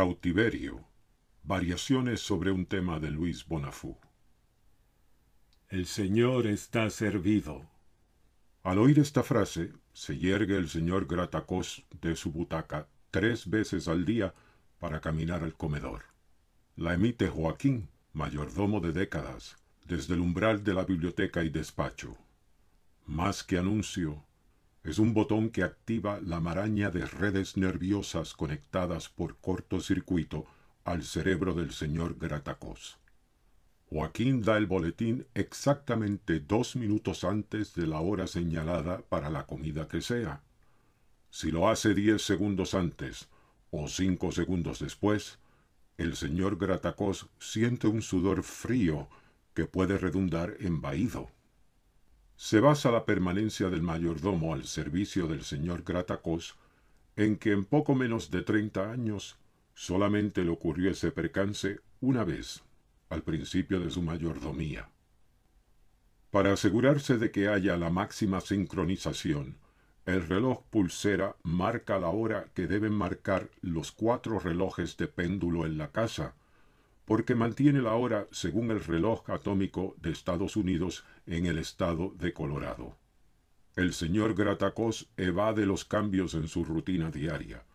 Cautiverio. Variaciones sobre un tema de Luis Bonafú. El Señor está servido. Al oír esta frase, se yergue el señor Gratacós de su butaca 3 veces al día para caminar al comedor. La emite Joaquín, mayordomo de décadas, desde el umbral de la biblioteca y despacho. Más que anuncio, es un botón que activa la maraña de redes nerviosas conectadas por cortocircuito al cerebro del señor Gratacós. Joaquín da el boletín exactamente 2 minutos antes de la hora señalada para la comida que sea. Si lo hace 10 segundos antes o 5 segundos después, el señor Gratacós siente un sudor frío que puede redundar en vaído. Se basa la permanencia del mayordomo al servicio del señor Gratacós en que en poco menos de 30 años solamente le ocurrió ese percance una vez, al principio de su mayordomía. Para asegurarse de que haya la máxima sincronización, el reloj pulsera marca la hora que deben marcar los 4 relojes de péndulo en la casa, porque mantiene la hora según el reloj atómico de Estados Unidos en el estado de Colorado. El señor Gratacós evade los cambios en su rutina diaria.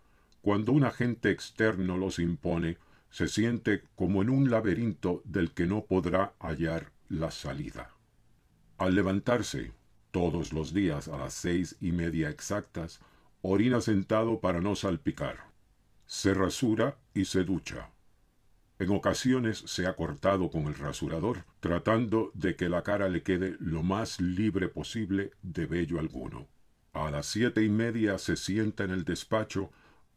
Cuando un agente externo los impone, se siente como en un laberinto del que no podrá hallar la salida. Al levantarse, todos los días a las 6:30 exactas, orina sentado para no salpicar. Se rasura y se ducha. En ocasiones se ha cortado con el rasurador, tratando de que la cara le quede lo más libre posible de vello alguno. A las 7:30 se sienta en el despacho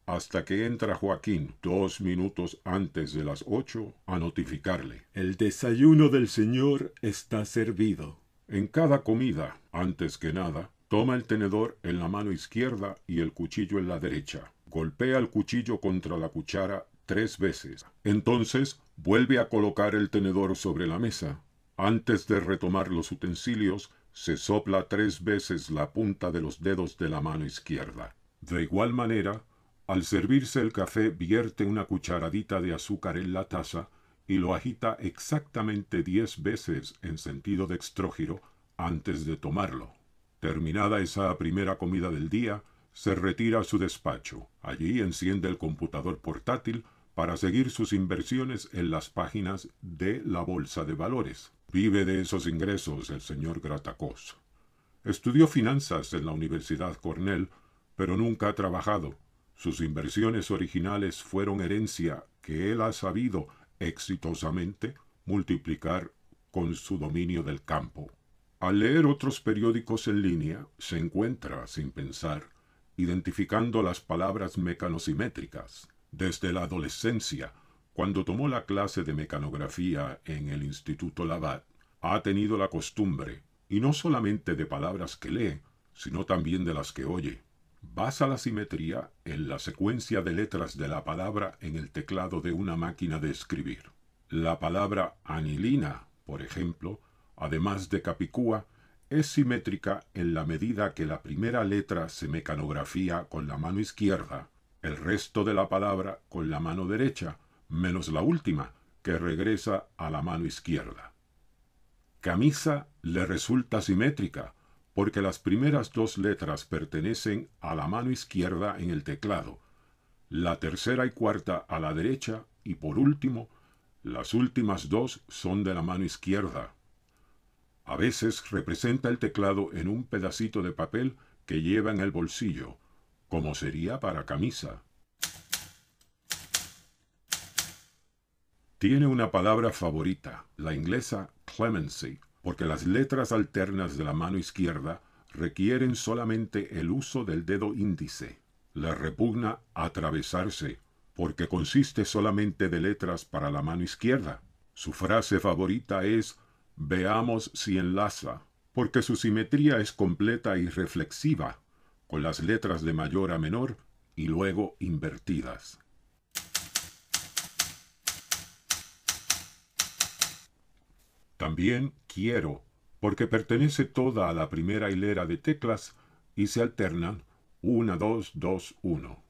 hasta que entra Joaquín 2 minutos antes de las 8 a notificarle: el desayuno del señor está servido. En cada comida, antes que nada, toma el tenedor en la mano izquierda y el cuchillo en la derecha. Golpea el cuchillo contra la cuchara 3 veces. Entonces vuelve a colocar el tenedor sobre la mesa. Antes de retomar los utensilios, se sopla 3 veces la punta de los dedos de la mano izquierda. De igual manera, al servirse el café vierte una cucharadita de azúcar en la taza y lo agita exactamente 10 veces en sentido dextrógiro antes de tomarlo. Terminada esa primera comida del día, se retira a su despacho. Allí enciende el computador portátil para seguir sus inversiones en las páginas de la Bolsa de Valores. Vive de esos ingresos el señor Gratacós. Estudió finanzas en la Universidad Cornell, pero nunca ha trabajado. Sus inversiones originales fueron herencia que él ha sabido exitosamente multiplicar con su dominio del campo. Al leer otros periódicos en línea, se encuentra, sin pensar, identificando las palabras mecanosimétricas. Desde la adolescencia, cuando tomó la clase de mecanografía en el Instituto Labatt, ha tenido la costumbre, y no solamente de palabras que lee, sino también de las que oye. Basa la simetría en la secuencia de letras de la palabra en el teclado de una máquina de escribir. La palabra anilina, por ejemplo, además de capicúa, es simétrica en la medida que la primera letra se mecanografía con la mano izquierda, el resto de la palabra con la mano derecha, menos la última, que regresa a la mano izquierda. Camisa le resulta simétrica, porque las primeras 2 letras pertenecen a la mano izquierda en el teclado, la tercera y cuarta a la derecha y por último, las últimas 2 son de la mano izquierda. A veces representa el teclado en un pedacito de papel que lleva en el bolsillo, como sería para camisa. Tiene una palabra favorita, la inglesa clemency, porque las letras alternas de la mano izquierda requieren solamente el uso del dedo índice. Le repugna atravesarse, porque consiste solamente de letras para la mano izquierda. Su frase favorita es: veamos si enlaza, porque su simetría es completa y reflexiva, con las letras de mayor a menor y luego invertidas. También quiero, porque pertenece toda a la primera hilera de teclas y se alternan 1, 2, 2, 1.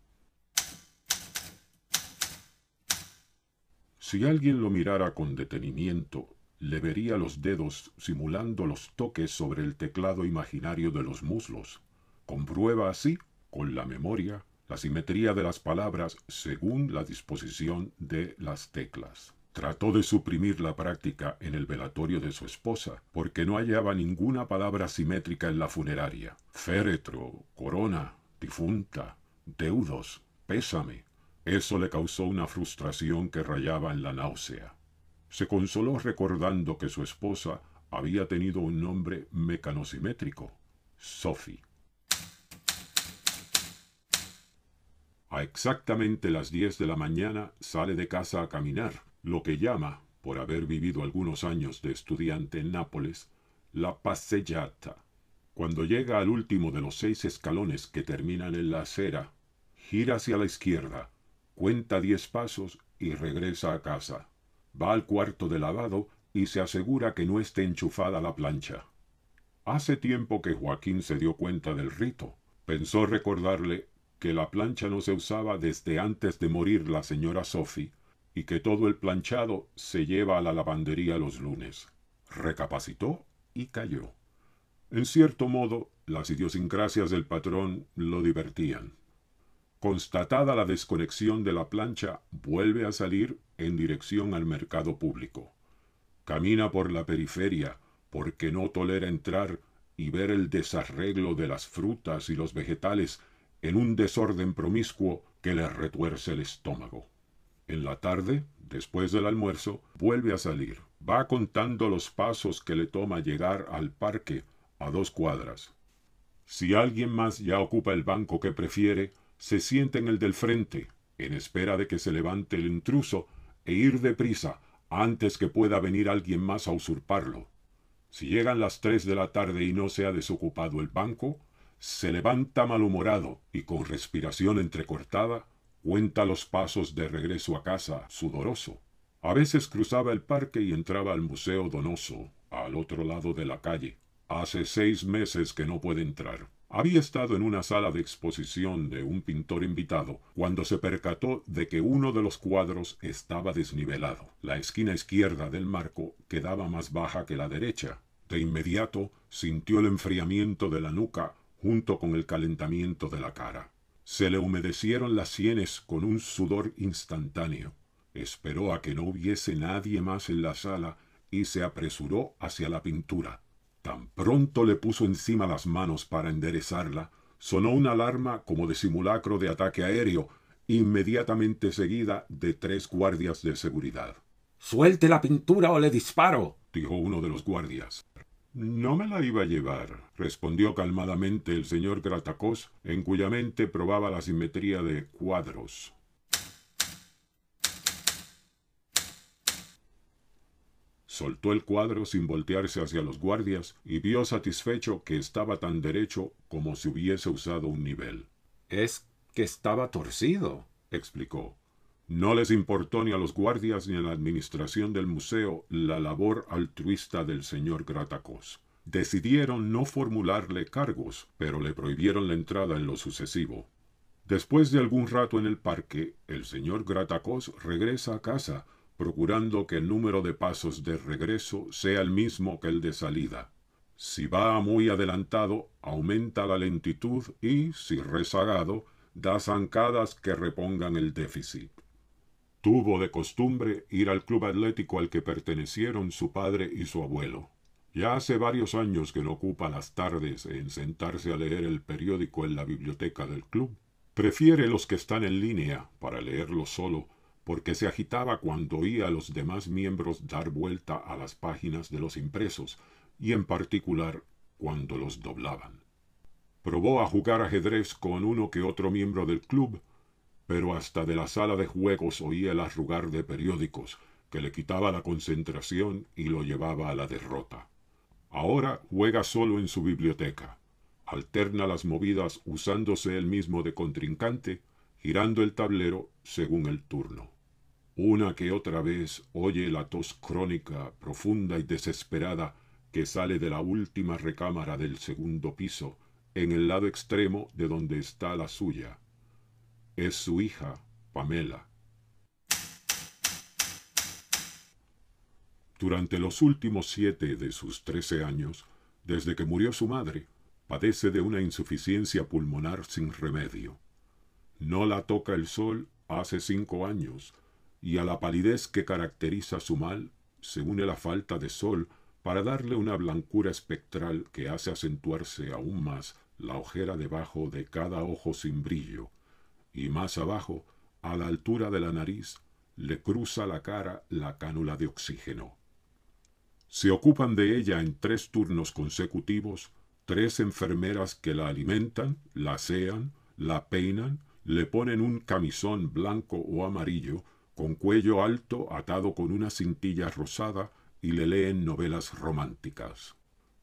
Si alguien lo mirara con detenimiento, le vería los dedos simulando los toques sobre el teclado imaginario de los muslos. Comprueba así, con la memoria, la simetría de las palabras según la disposición de las teclas. Trató de suprimir la práctica en el velatorio de su esposa, porque no hallaba ninguna palabra simétrica en la funeraria. Féretro, corona, difunta, deudos, pésame. Eso le causó una frustración que rayaba en la náusea. Se consoló recordando que su esposa había tenido un nombre mecanosimétrico, Sophie. A exactamente las 10 de la mañana sale de casa a caminar, lo que llama, por haber vivido algunos años de estudiante en Nápoles, la passeggiata. Cuando llega al último de los 6 escalones que terminan en la acera, gira hacia la izquierda, cuenta 10 pasos y regresa a casa. Va al cuarto de lavado y se asegura que no esté enchufada la plancha. Hace tiempo que Joaquín se dio cuenta del rito. Pensó recordarle que la plancha no se usaba desde antes de morir la señora Sophie y que todo el planchado se lleva a la lavandería los lunes. Recapacitó y cayó. En cierto modo, las idiosincrasias del patrón lo divertían. Constatada la desconexión de la plancha, vuelve a salir en dirección al mercado público. Camina por la periferia porque no tolera entrar y ver el desarreglo de las frutas y los vegetales en un desorden promiscuo que le retuerce el estómago. En la tarde, después del almuerzo, vuelve a salir. Va contando los pasos que le toma llegar al parque a 2 cuadras. Si alguien más ya ocupa el banco que prefiere, se sienta en el del frente, en espera de que se levante el intruso e ir deprisa antes que pueda venir alguien más a usurparlo. Si llegan las 3 de la tarde y no se ha desocupado el banco, se levanta malhumorado y con respiración entrecortada cuenta los pasos de regreso a casa, sudoroso. A veces cruzaba el parque y entraba al Museo Donoso, al otro lado de la calle. Hace 6 meses que no puede entrar. Había estado en una sala de exposición de un pintor invitado cuando se percató de que uno de los cuadros estaba desnivelado. La esquina izquierda del marco quedaba más baja que la derecha. De inmediato sintió el enfriamiento de la nuca junto con el calentamiento de la cara. Se le humedecieron las sienes con un sudor instantáneo. Esperó a que no hubiese nadie más en la sala y se apresuró hacia la pintura. Tan pronto le puso encima las manos para enderezarla, sonó una alarma como de simulacro de ataque aéreo, inmediatamente seguida de 3 guardias de seguridad. «¡Suelte la pintura o le disparo!», dijo uno de los guardias. No me la iba a llevar, respondió calmadamente el señor Gratacós, en cuya mente probaba la simetría de cuadros. Soltó el cuadro sin voltearse hacia los guardias y vio satisfecho que estaba tan derecho como si hubiese usado un nivel. «Es que estaba torcido», explicó. No les importó ni a los guardias ni a la administración del museo la labor altruista del señor Gratacós. Decidieron no formularle cargos, pero le prohibieron la entrada en lo sucesivo. Después de algún rato en el parque, el señor Gratacós regresa a casa, procurando que el número de pasos de regreso sea el mismo que el de salida. Si va muy adelantado, aumenta la lentitud y, si rezagado, da zancadas que repongan el déficit. Tuvo de costumbre ir al club atlético al que pertenecieron su padre y su abuelo. Ya hace varios años que no ocupa las tardes en sentarse a leer el periódico en la biblioteca del club. Prefiere los que están en línea para leerlos solo, porque se agitaba cuando oía a los demás miembros dar vuelta a las páginas de los impresos, y en particular cuando los doblaban. Probó a jugar ajedrez con uno que otro miembro del club, pero hasta de la sala de juegos oía el arrugar de periódicos, que le quitaba la concentración y lo llevaba a la derrota. Ahora juega solo en su biblioteca. Alterna las movidas usándose él mismo de contrincante, girando el tablero según el turno. Una que otra vez oye la tos crónica, profunda y desesperada que sale de la última recámara del segundo piso, en el lado extremo de donde está la suya. Es su hija, Pamela. Durante los últimos 7 de sus 13 años, desde que murió su madre, padece de una insuficiencia pulmonar sin remedio. No la toca el sol hace 5 años, y a la palidez que caracteriza su mal se une la falta de sol para darle una blancura espectral que hace acentuarse aún más la ojera debajo de cada ojo sin brillo, y más abajo, a la altura de la nariz, le cruza la cara la cánula de oxígeno. Se ocupan de ella en 3 turnos consecutivos 3 enfermeras que la alimentan, la asean, la peinan, le ponen un camisón blanco o amarillo con cuello alto atado con una cintilla rosada y le leen novelas románticas.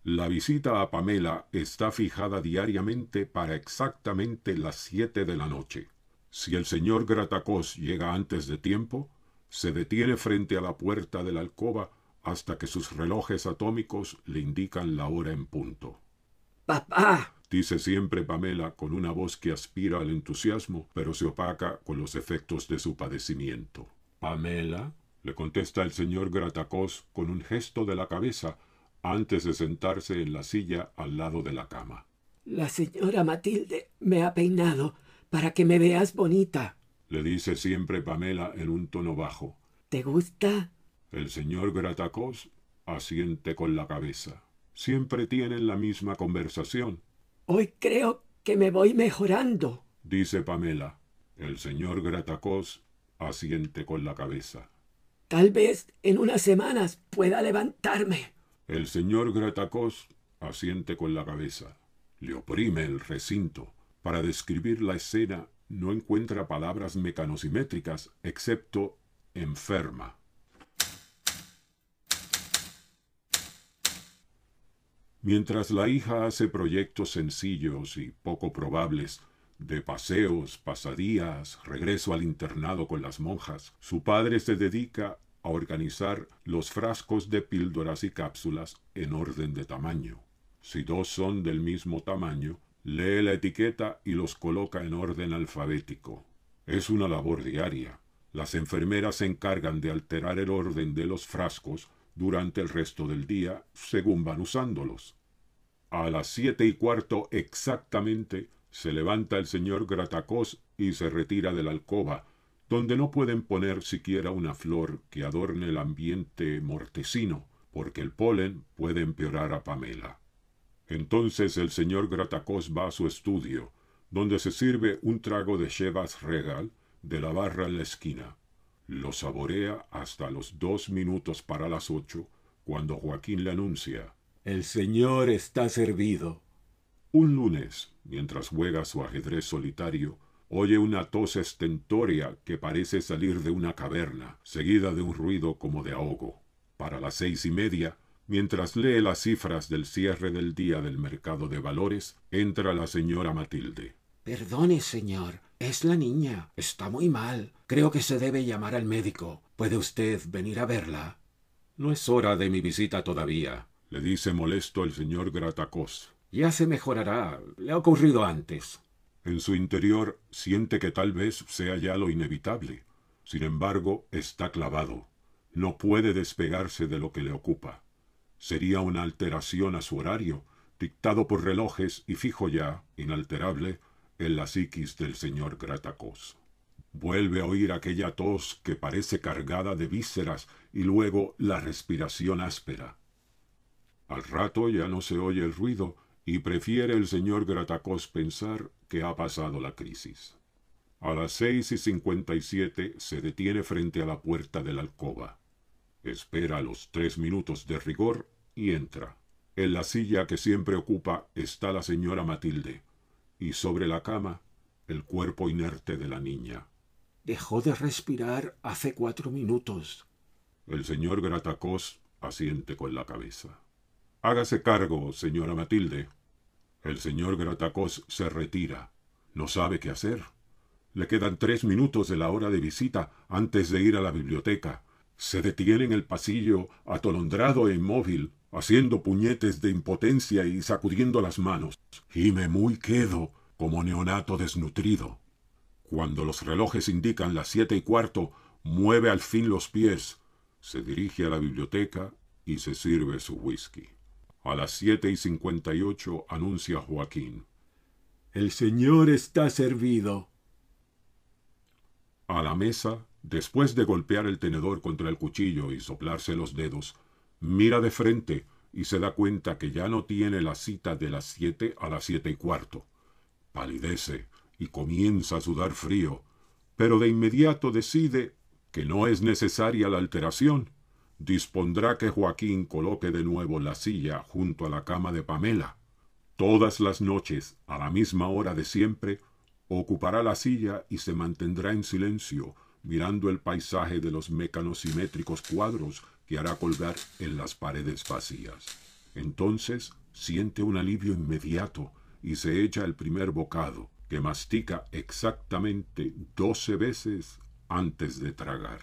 La visita a Pamela está fijada diariamente para exactamente las 7 de la noche. Si el señor Gratacós llega antes de tiempo, se detiene frente a la puerta de la alcoba hasta que sus relojes atómicos le indican la hora en punto. ¡Papá! Dice siempre Pamela con una voz que aspira al entusiasmo, pero se opaca con los efectos de su padecimiento. «Pamela», le contesta el señor Gratacós con un gesto de la cabeza antes de sentarse en la silla al lado de la cama. La señora Matilde me ha peinado para que me veas bonita, le dice siempre Pamela en un tono bajo. ¿Te gusta? El señor Gratacós asiente con la cabeza. Siempre tienen la misma conversación. Hoy creo que me voy mejorando, dice Pamela. El señor Gratacós asiente con la cabeza. Tal vez en unas semanas pueda levantarme. El señor Gratacós asiente con la cabeza. Le oprime el recinto. Para describir la escena no encuentra palabras mecanosimétricas excepto enferma. Mientras la hija hace proyectos sencillos y poco probables de paseos, pasadías, regreso al internado con las monjas, su padre se dedica a organizar los frascos de píldoras y cápsulas en orden de tamaño. Si 2 son del mismo tamaño, lee la etiqueta y los coloca en orden alfabético. Es una labor diaria. Las enfermeras se encargan de alterar el orden de los frascos durante el resto del día, según van usándolos. A las 7:15 exactamente se levanta el señor Gratacós y se retira de la alcoba, donde no pueden poner siquiera una flor que adorne el ambiente mortecino, porque el polen puede empeorar a Pamela. Entonces el señor Gratacós va a su estudio, donde se sirve un trago de Chivas Regal de la barra en la esquina. Lo saborea hasta los 2 minutos para las 8, cuando Joaquín le anuncia: «El señor está servido». Un lunes, mientras juega su ajedrez solitario, oye una tos estentórea que parece salir de una caverna, seguida de un ruido como de ahogo. Para las 6:30, mientras lee las cifras del cierre del día del mercado de valores, entra la señora Matilde. Perdone, señor, es la niña. Está muy mal. Creo que se debe llamar al médico. ¿Puede usted venir a verla? «No es hora de mi visita todavía», le dice molesto el señor Gratacós. «Ya se mejorará. Le ha ocurrido antes». En su interior siente que tal vez sea ya lo inevitable. Sin embargo, está clavado. No puede despegarse de lo que le ocupa. Sería una alteración a su horario, dictado por relojes y fijo ya, inalterable, en la psiquis del señor Gratacós. Vuelve a oír aquella tos que parece cargada de vísceras y luego la respiración áspera. Al rato ya no se oye el ruido y prefiere el señor Gratacós pensar que ha pasado la crisis. A las 6:57 se detiene frente a la puerta de la alcoba. Espera los 3 minutos de rigor y entra. En la silla que siempre ocupa está la señora Matilde, y sobre la cama el cuerpo inerte de la niña. Dejó de respirar hace 4 minutos. El señor Gratacós asiente con la cabeza. Hágase cargo, señora Matilde. El señor Gratacós se retira. No sabe qué hacer. Le quedan 3 minutos de la hora de visita antes de ir a la biblioteca. Se detiene en el pasillo, atolondrado e inmóvil, haciendo puñetes de impotencia y sacudiendo las manos. Gime muy quedo, como neonato desnutrido. Cuando los relojes indican las 7:15, mueve al fin los pies, se dirige a la biblioteca y se sirve su whisky. A las 7:58 anuncia Joaquín: El señor está servido. A la mesa, después de golpear el tenedor contra el cuchillo y soplarse los dedos, mira de frente y se da cuenta que ya no tiene la cita de las 7 a las 7:15. Palidece y comienza a sudar frío, pero de inmediato decide que no es necesaria la alteración. Dispondrá que Joaquín coloque de nuevo la silla junto a la cama de Pamela. Todas las noches, a la misma hora de siempre, ocupará la silla y se mantendrá en silencio, mirando el paisaje de los mecanosimétricos cuadros que hará colgar en las paredes vacías. Entonces siente un alivio inmediato y se echa el primer bocado, que mastica exactamente 12 veces antes de tragar.